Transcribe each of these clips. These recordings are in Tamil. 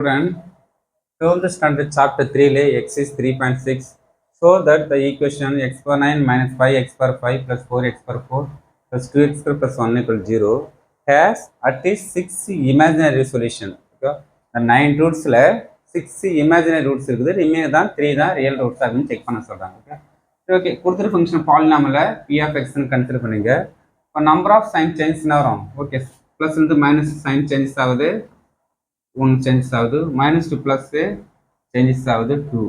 Student, 12th standard chapter 3 le x is 3.6. So that the equation x power 9 minus 5x power 5 plus 4x power 4 plus 2x square plus 1 equal 0 has at least 6 imaginary solution. Okay? The 9 roots la 6 imaginary roots இருக்குது, remaining தான் 3 தான் real roots ஆகுன்னு செக் பண்ண சொல்றாங்க. ஓகே, கொடுத்துரு ஃபங்க்ஷன் பாலினாமில் p of x ன்னு கன்சிடர் பண்ணுங்க. இப்போ நம்பர் ஆஃப் சைன் சேஞ்சஸ்னா வரும். ஓகே, ப்ளஸ் இருந்து மைனஸ் சைன் சேஞ்சஸ் ஆகுது, 1 சேஞ்சஸ் ஆகுது, மைனஸ் டூ ப்ளஸ் சேஞ்சஸ் ஆகுது 2,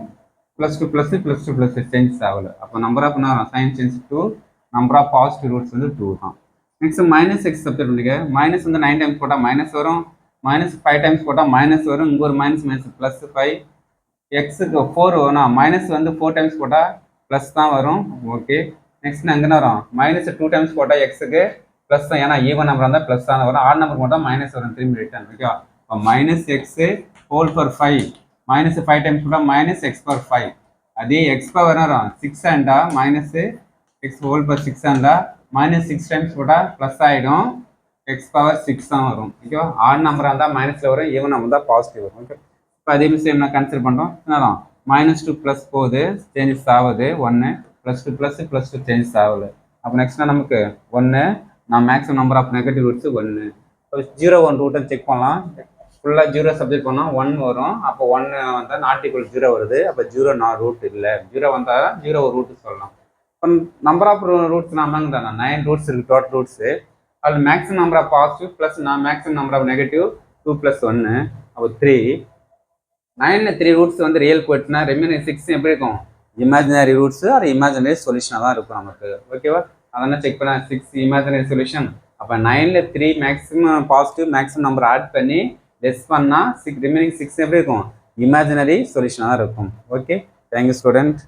plus two plus plus two plus changes ஆகல. அப்போ number of sign change 2, number of positive roots வந்து 2 தான். நெக்ஸ்ட் மைனஸ் எக்ஸ் சப்ஜெக்ட் பண்ணிக்க. மைனஸ் வந்து 9 டைம்ஸ் போட்டால் மைனஸ் வரும், மைனஸ் 5 டைம்ஸ் போட்டால் மைனஸ் வரும், இங்கே ஒரு மைனஸ் மைனஸ் ப்ளஸ் 5. எக்ஸுக்கு 4 வரும், மைனஸ் வந்து 4 டைம்ஸ் போட்டால் ப்ளஸ் தான் வரும். ஓகே, நெக்ஸ்ட் அங்கே வரும், மைனஸ் 2 டைம்ஸ் போட்டால் எக்ஸுக்கு ப்ளஸ் தான், ஏன்னா ஈவன் நம்பர் இருந்தால் ப்ளஸ் தான் வரும். ஆட் நம்பர் போட்டால் மைனஸ் வரும், திரும்பி ரிட்டர்ன். ஓகேவா? minus x whole power 5 minus 5 times கூட minus x power 5. அதே x power வரும் 6 ஆண்டா minus x whole power 6 ஆண்டா minus 6 times கூட plus ஆயிடும், x power 6 தான் வரும். ஓகேவா? ஆட் நம்பர் இருந்தால் மைனஸில் வரும், ஈவன் நம்பர் தான் பாசிட்டிவ் வரும். ஓகே, இப்போ அதே விஷயம் நான் கன்சிடர் பண்ணுறோம். என்னதான் மைனஸ் 2 ப்ளஸ் போகுது, சேஞ்சஸ் ஆகுது 1, ப்ளஸ் 2 ப்ளஸ் 2 சேஞ்சஸ் ஆகுது. அப்போ நெக்ஸ்ட்னா நமக்கு 1, நான் maximum number of negative roots 1. 0 1 ரூட்டை செக் பண்ணலாம். ஃபுல்லாக 0 சப்ஜெக்ட் பண்ணால் 1 வரும். அப்போ 1 வந்தால் நாட் ஈக்குவல் 0 வருது. அப்போ 0 நான் ரூட் இல்லை, 0 வந்தால் 0 ஒரு ரூட்டு சொல்லலாம். இப்போ நம்பர் ஆஃப் ரூட்ஸ் நாமங்க தானே 9 ரூட்ஸ் இருக்குது டோட்டல் ரூட்ஸு. அதில் maximum number of positive plus நான் மேக்ஸிமம் நம்பர் ஆஃப் நெகட்டிவ் 2 + 1. அப்போ 3. 9ல் 3 ரூட்ஸ் வந்து ரியல் போயிடுச்சுன்னா ரிமைனிங் 6 எப்படி இருக்கும்? இமேஜினரி ரூட்ஸு அது இமேஜினரி சொல்யூஷனாக தான் இருக்கும் நமக்கு. ஓகேவா? அதெல்லாம் செக் பண்ண 6 இமேஜினரி சொல்யூஷன். அப்போ 9ல் 3 maximum positive maximum number add பண்ணி லெஸ் பண்ணால் ரிமைனிங் 6 எப்படி இருக்கும்? இமேஜினரி சொல்யூஷனாக இருக்கும். Okay, thank you student.